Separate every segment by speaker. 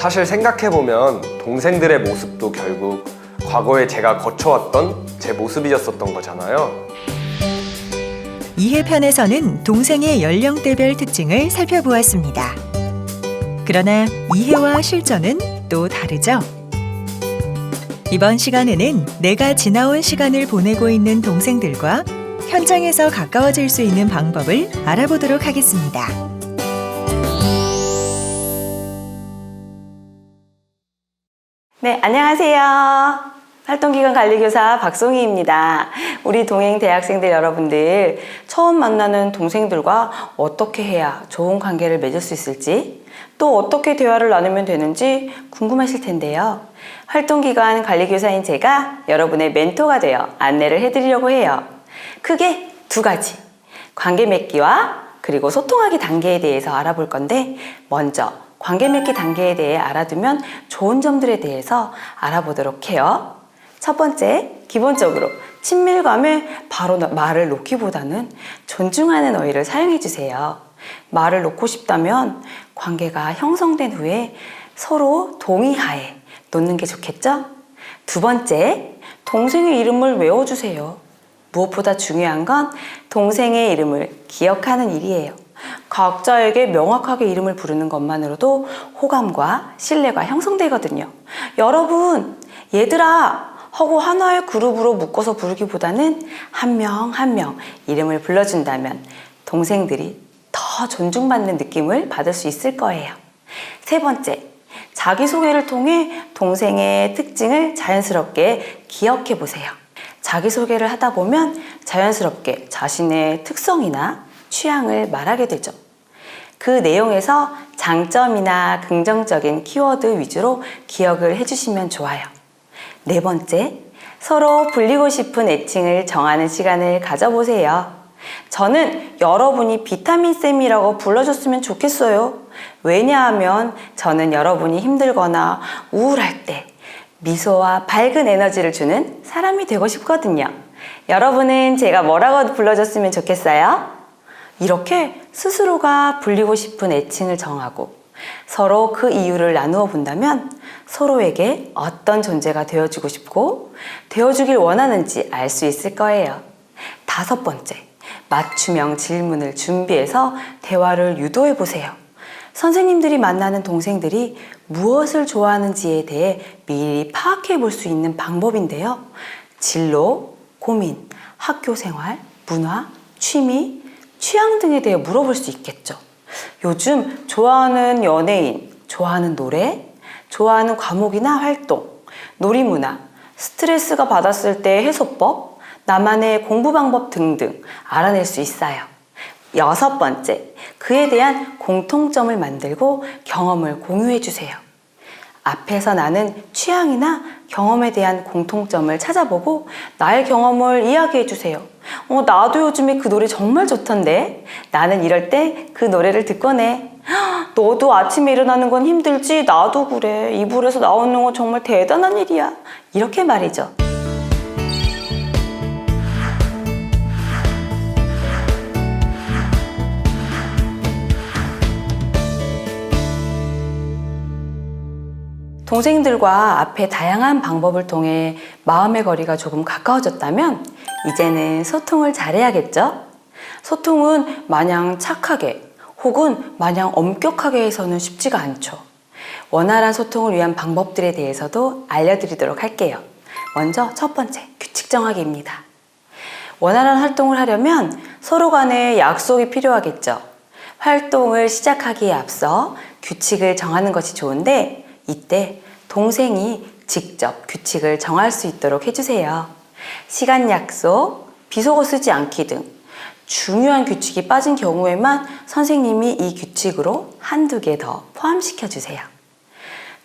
Speaker 1: 사실 생각해보면 동생들의 모습도 결국 과거에 제가 거쳐왔던 제 모습이었었던 거잖아요.
Speaker 2: 이해편에서는 동생의 연령대별 특징을 살펴보았습니다. 그러나 이해와 실전은 또 다르죠. 이번 시간에는 내가 지나온 시간을 보내고 있는 동생들과 현장에서 가까워질 수 있는 방법을 알아보도록 하겠습니다.
Speaker 3: 네, 안녕하세요. 활동기관 관리교사 박송희입니다. 우리 동행 대학생들 여러분들, 처음 만나는 동생들과 어떻게 해야 좋은 관계를 맺을 수 있을지, 또 어떻게 대화를 나누면 되는지 궁금하실 텐데요. 활동기관 관리교사인 제가 여러분의 멘토가 되어 안내를 해드리려고 해요. 크게 두 가지, 관계 맺기와 그리고 소통하기 단계에 대해서 알아볼 건데, 먼저 관계 맺기 단계에 대해 알아두면 좋은 점들에 대해서 알아보도록 해요. 첫 번째, 기본적으로 친밀감에 바로 말을 놓기보다는 존중하는 어휘를 사용해 주세요. 말을 놓고 싶다면 관계가 형성된 후에 서로 동의하에 놓는 게 좋겠죠? 두 번째, 동생의 이름을 외워주세요. 무엇보다 중요한 건 동생의 이름을 기억하는 일이에요. 각자에게 명확하게 이름을 부르는 것만으로도 호감과 신뢰가 형성되거든요. 여러분, 얘들아 하고 하나의 그룹으로 묶어서 부르기보다는 한 명 한 명 이름을 불러준다면 동생들이 더 존중받는 느낌을 받을 수 있을 거예요. 세 번째, 자기소개를 통해 동생의 특징을 자연스럽게 기억해 보세요. 자기소개를 하다 보면 자연스럽게 자신의 특성이나 취향을 말하게 되죠. 그 내용에서 장점이나 긍정적인 키워드 위주로 기억을 해주시면 좋아요. 네 번째, 서로 불리고 싶은 애칭을 정하는 시간을 가져보세요. 저는 여러분이 비타민쌤이라고 불러줬으면 좋겠어요. 왜냐하면 저는 여러분이 힘들거나 우울할 때 미소와 밝은 에너지를 주는 사람이 되고 싶거든요. 여러분은 제가 뭐라고 불러줬으면 좋겠어요? 이렇게 스스로가 불리고 싶은 애칭을 정하고 서로 그 이유를 나누어 본다면 서로에게 어떤 존재가 되어주고 싶고 되어주길 원하는지 알 수 있을 거예요. 다섯 번째, 맞춤형 질문을 준비해서 대화를 유도해 보세요. 선생님들이 만나는 동생들이 무엇을 좋아하는지에 대해 미리 파악해 볼 수 있는 방법인데요. 진로, 고민, 학교 생활, 문화, 취미, 취향 등에 대해 물어볼 수 있겠죠. 요즘 좋아하는 연예인, 좋아하는 노래, 좋아하는 과목이나 활동, 놀이문화, 스트레스가 받았을 때 해소법, 나만의 공부 방법 등등 알아낼 수 있어요. 여섯 번째, 그에 대한 공통점을 만들고 경험을 공유해 주세요. 앞에서 나는 취향이나 경험에 대한 공통점을 찾아보고 나의 경험을 이야기해 주세요. 나도 요즘에 그 노래 정말 좋던데. 나는 이럴 때 그 노래를 듣곤 해. 너도 아침에 일어나는 건 힘들지? 나도 그래. 이불에서 나오는 건 정말 대단한 일이야. 이렇게 말이죠. 동생들과 앞에 다양한 방법을 통해 마음의 거리가 조금 가까워졌다면 이제는 소통을 잘해야겠죠? 소통은 마냥 착하게 혹은 마냥 엄격하게 해서는 쉽지가 않죠. 원활한 소통을 위한 방법들에 대해서도 알려드리도록 할게요. 먼저 첫 번째, 규칙 정하기입니다. 원활한 활동을 하려면 서로 간에 약속이 필요하겠죠. 활동을 시작하기에 앞서 규칙을 정하는 것이 좋은데 이때 동생이 직접 규칙을 정할 수 있도록 해주세요. 시간 약속, 비속어 쓰지 않기 등 중요한 규칙이 빠진 경우에만 선생님이 이 규칙으로 한두 개 더 포함시켜 주세요.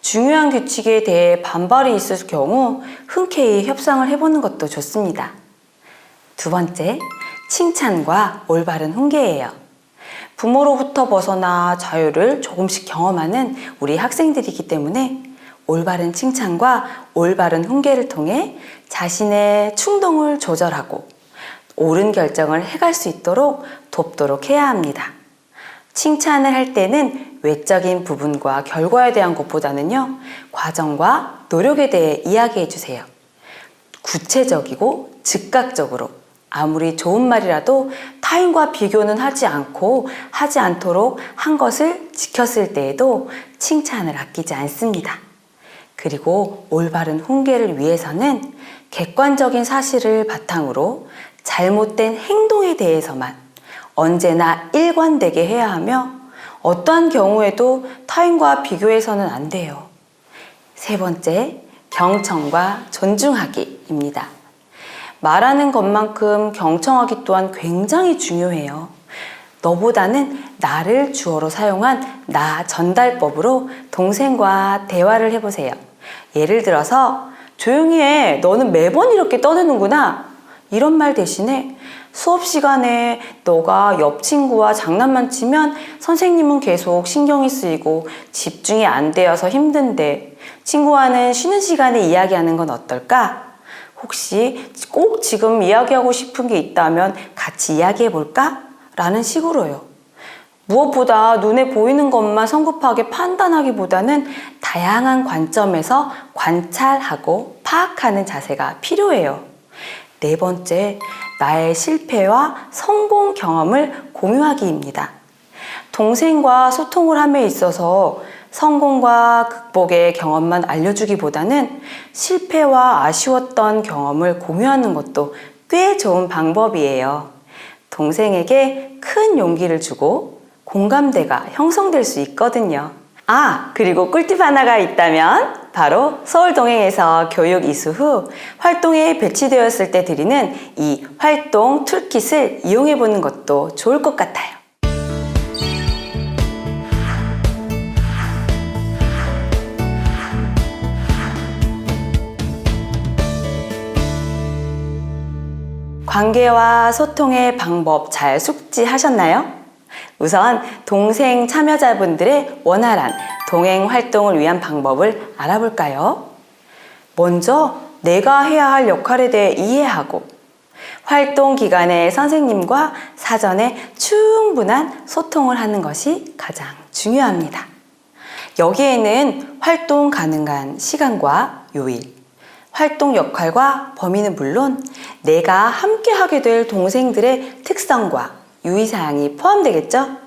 Speaker 3: 중요한 규칙에 대해 반발이 있을 경우 흔쾌히 협상을 해보는 것도 좋습니다. 두 번째, 칭찬과 올바른 훈계예요. 부모로부터 벗어나 자유를 조금씩 경험하는 우리 학생들이기 때문에 올바른 칭찬과 올바른 훈계를 통해 자신의 충동을 조절하고 옳은 결정을 해갈 수 있도록 돕도록 해야 합니다. 칭찬을 할 때는 외적인 부분과 결과에 대한 것보다는요, 과정과 노력에 대해 이야기해 주세요. 구체적이고 즉각적으로 아무리 좋은 말이라도 타인과 비교는 하지 않도록 한 것을 지켰을 때에도 칭찬을 아끼지 않습니다. 그리고 올바른 훈계를 위해서는 객관적인 사실을 바탕으로 잘못된 행동에 대해서만 언제나 일관되게 해야 하며 어떠한 경우에도 타인과 비교해서는 안 돼요. 세 번째, 경청과 존중하기입니다. 말하는 것만큼 경청하기 또한 굉장히 중요해요. 너보다는 나를 주어로 사용한 나 전달법으로 동생과 대화를 해보세요. 예를 들어서 조용히 해, 너는 매번 이렇게 떠드는구나, 이런 말 대신에 수업 시간에 너가 옆 친구와 장난만 치면 선생님은 계속 신경이 쓰이고 집중이 안 되어서 힘든데 친구와는 쉬는 시간에 이야기하는 건 어떨까? 혹시 꼭 지금 이야기하고 싶은 게 있다면 같이 이야기해 볼까? 라는 식으로요. 무엇보다 눈에 보이는 것만 성급하게 판단하기보다는 다양한 관점에서 관찰하고 파악하는 자세가 필요해요. 네 번째, 나의 실패와 성공 경험을 공유하기입니다. 동생과 소통을 함에 있어서 성공과 극복의 경험만 알려주기보다는 실패와 아쉬웠던 경험을 공유하는 것도 꽤 좋은 방법이에요. 동생에게 큰 용기를 주고 공감대가 형성될 수 있거든요. 그리고 꿀팁 하나가 있다면 바로 서울동행에서 교육 이수 후 활동에 배치되었을 때 드리는 이 활동 툴킷을 이용해 보는 것도 좋을 것 같아요. 관계와 소통의 방법 잘 숙지하셨나요? 우선 동생 참여자분들의 원활한 동행 활동을 위한 방법을 알아볼까요? 먼저 내가 해야 할 역할에 대해 이해하고 활동 기간에 선생님과 사전에 충분한 소통을 하는 것이 가장 중요합니다. 여기에는 활동 가능한 시간과 요일, 활동 역할과 범위는 물론 내가 함께 하게 될 동생들의 특성과 유의사항이 포함되겠죠?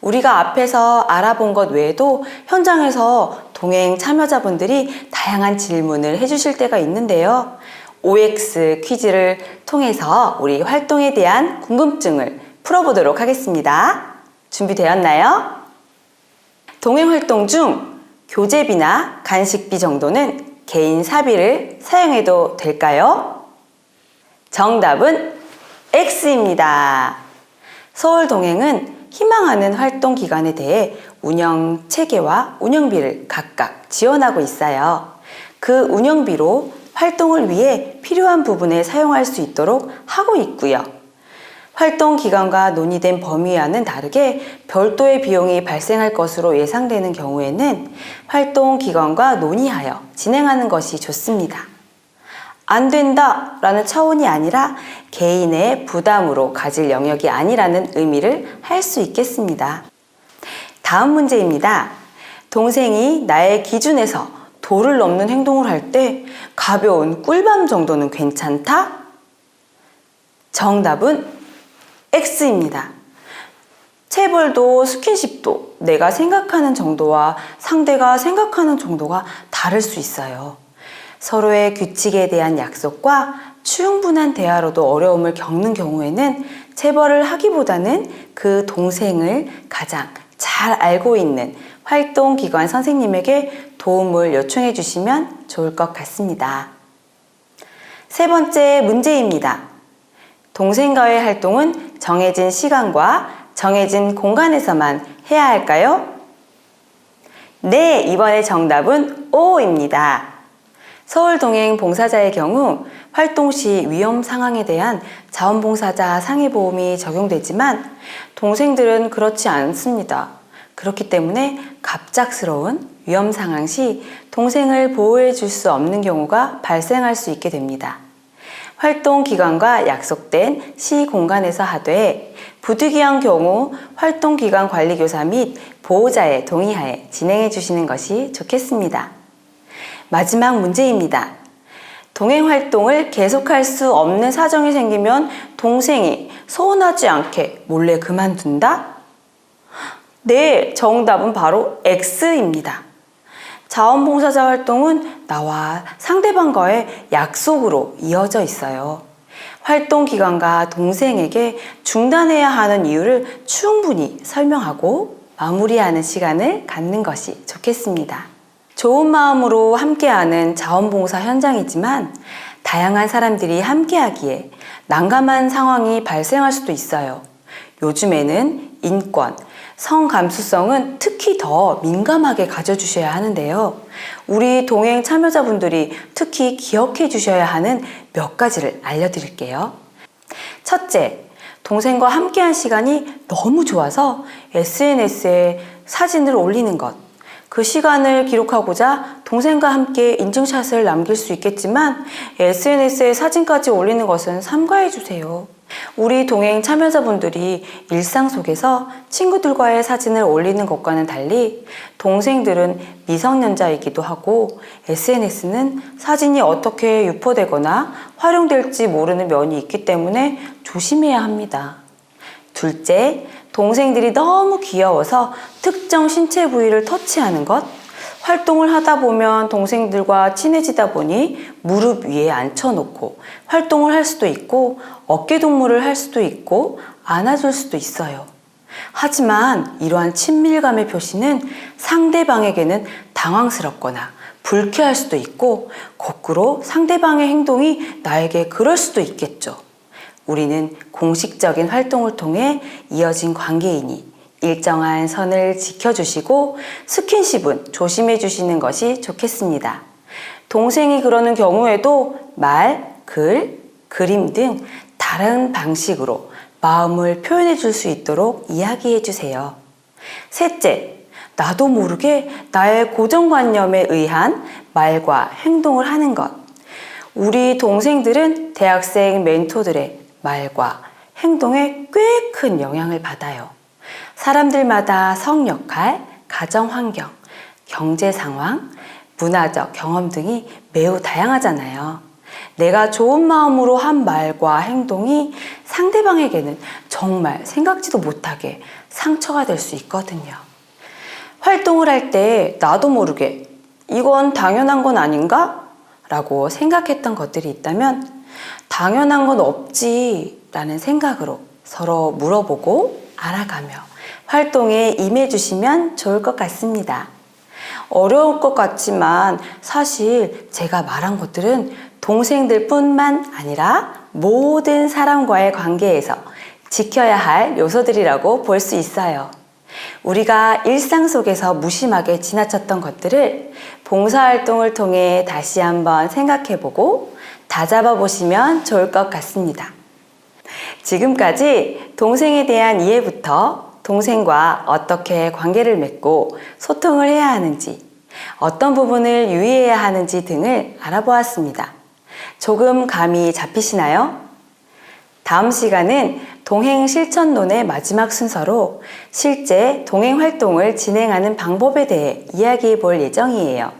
Speaker 3: 우리가 앞에서 알아본 것 외에도 현장에서 동행 참여자분들이 다양한 질문을 해주실 때가 있는데요. OX 퀴즈를 통해서 우리 활동에 대한 궁금증을 풀어보도록 하겠습니다. 준비되었나요? 동행 활동 중 교재비나 간식비 정도는 개인 사비를 사용해도 될까요? 정답은 X입니다. 서울동행은 희망하는 활동 기간에 대해 운영 체계와 운영비를 각각 지원하고 있어요. 그 운영비로 활동을 위해 필요한 부분에 사용할 수 있도록 하고 있고요. 활동 기간과 논의된 범위와는 다르게 별도의 비용이 발생할 것으로 예상되는 경우에는 활동 기간과 논의하여 진행하는 것이 좋습니다. 안 된다 라는 차원이 아니라 개인의 부담으로 가질 영역이 아니라는 의미를 할 수 있겠습니다. 다음 문제입니다. 동생이 나의 기준에서 도를 넘는 행동을 할 때 가벼운 꿀밤 정도는 괜찮다? 정답은 X입니다. 체벌도 스킨십도 내가 생각하는 정도와 상대가 생각하는 정도가 다를 수 있어요. 서로의 규칙에 대한 약속과 충분한 대화로도 어려움을 겪는 경우에는 체벌을 하기보다는 그 동생을 가장 잘 알고 있는 활동기관 선생님에게 도움을 요청해 주시면 좋을 것 같습니다. 세 번째 문제입니다. 동생과의 활동은 정해진 시간과 정해진 공간에서만 해야 할까요? 네, 이번에 정답은 O입니다. 서울동행 봉사자의 경우 활동 시 위험 상황에 대한 자원봉사자 상해보험이 적용되지만 동생들은 그렇지 않습니다. 그렇기 때문에 갑작스러운 위험 상황 시 동생을 보호해 줄 수 없는 경우가 발생할 수 있게 됩니다. 활동 기간과 약속된 시 공간에서 하되 부득이한 경우 활동기간관리교사 및 보호자의 동의하에 진행해 주시는 것이 좋겠습니다. 마지막 문제입니다. 동행 활동을 계속할 수 없는 사정이 생기면 동생이 서운하지 않게 몰래 그만둔다? 네, 정답은 바로 X입니다. 자원봉사자 활동은 나와 상대방과의 약속으로 이어져 있어요. 활동 기간과 동생에게 중단해야 하는 이유를 충분히 설명하고 마무리하는 시간을 갖는 것이 좋겠습니다. 좋은 마음으로 함께하는 자원봉사 현장이지만 다양한 사람들이 함께하기에 난감한 상황이 발생할 수도 있어요. 요즘에는 인권, 성감수성은 특히 더 민감하게 가져주셔야 하는데요. 우리 동행 참여자분들이 특히 기억해 주셔야 하는 몇 가지를 알려드릴게요. 첫째, 동생과 함께한 시간이 너무 좋아서 SNS에 사진을 올리는 것. 그 시간을 기록하고자 동생과 함께 인증샷을 남길 수 있겠지만 SNS에 사진까지 올리는 것은 삼가해 주세요. 우리 동행 참여자분들이 일상 속에서 친구들과의 사진을 올리는 것과는 달리 동생들은 미성년자이기도 하고 SNS는 사진이 어떻게 유포되거나 활용될지 모르는 면이 있기 때문에 조심해야 합니다. 둘째, 동생들이 너무 귀여워서 특정 신체 부위를 터치하는 것. 활동을 하다 보면 동생들과 친해지다 보니 무릎 위에 앉혀놓고 활동을 할 수도 있고 어깨 동무를 할 수도 있고 안아줄 수도 있어요. 하지만 이러한 친밀감의 표시는 상대방에게는 당황스럽거나 불쾌할 수도 있고 거꾸로 상대방의 행동이 나에게 그럴 수도 있겠죠. 우리는 공식적인 활동을 통해 이어진 관계이니 일정한 선을 지켜주시고 스킨십은 조심해 주시는 것이 좋겠습니다. 동생이 그러는 경우에도 말, 글, 그림 등 다른 방식으로 마음을 표현해 줄 수 있도록 이야기해 주세요. 셋째, 나도 모르게 나의 고정관념에 의한 말과 행동을 하는 것. 우리 동생들은 대학생 멘토들의 말과 행동에 꽤 큰 영향을 받아요. 사람들마다 성역할, 가정환경, 경제상황, 문화적 경험 등이 매우 다양하잖아요. 내가 좋은 마음으로 한 말과 행동이 상대방에게는 정말 생각지도 못하게 상처가 될 수 있거든요. 활동을 할 때 나도 모르게 이건 당연한 건 아닌가? 라고 생각했던 것들이 있다면 당연한 건 없지 라는 생각으로 서로 물어보고 알아가며 활동에 임해주시면 좋을 것 같습니다. 어려울 것 같지만 사실 제가 말한 것들은 동생들뿐만 아니라 모든 사람과의 관계에서 지켜야 할 요소들이라고 볼 수 있어요. 우리가 일상 속에서 무심하게 지나쳤던 것들을 봉사활동을 통해 다시 한번 생각해보고 다잡아 보시면 좋을 것 같습니다. 지금까지 동생에 대한 이해부터 동생과 어떻게 관계를 맺고 소통을 해야 하는지, 어떤 부분을 유의해야 하는지 등을 알아보았습니다. 조금 감이 잡히시나요? 다음 시간은 동행 실천론의 마지막 순서로 실제 동행 활동을 진행하는 방법에 대해 이야기해 볼 예정이에요.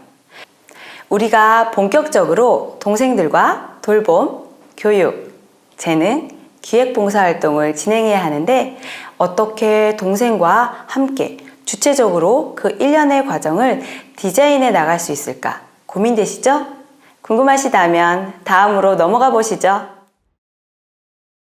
Speaker 3: 우리가 본격적으로 동생들과 돌봄, 교육, 재능, 기획봉사활동을 진행해야 하는데 어떻게 동생과 함께 주체적으로 그 일련의 과정을 디자인해 나갈 수 있을까 고민되시죠? 궁금하시다면 다음으로 넘어가 보시죠.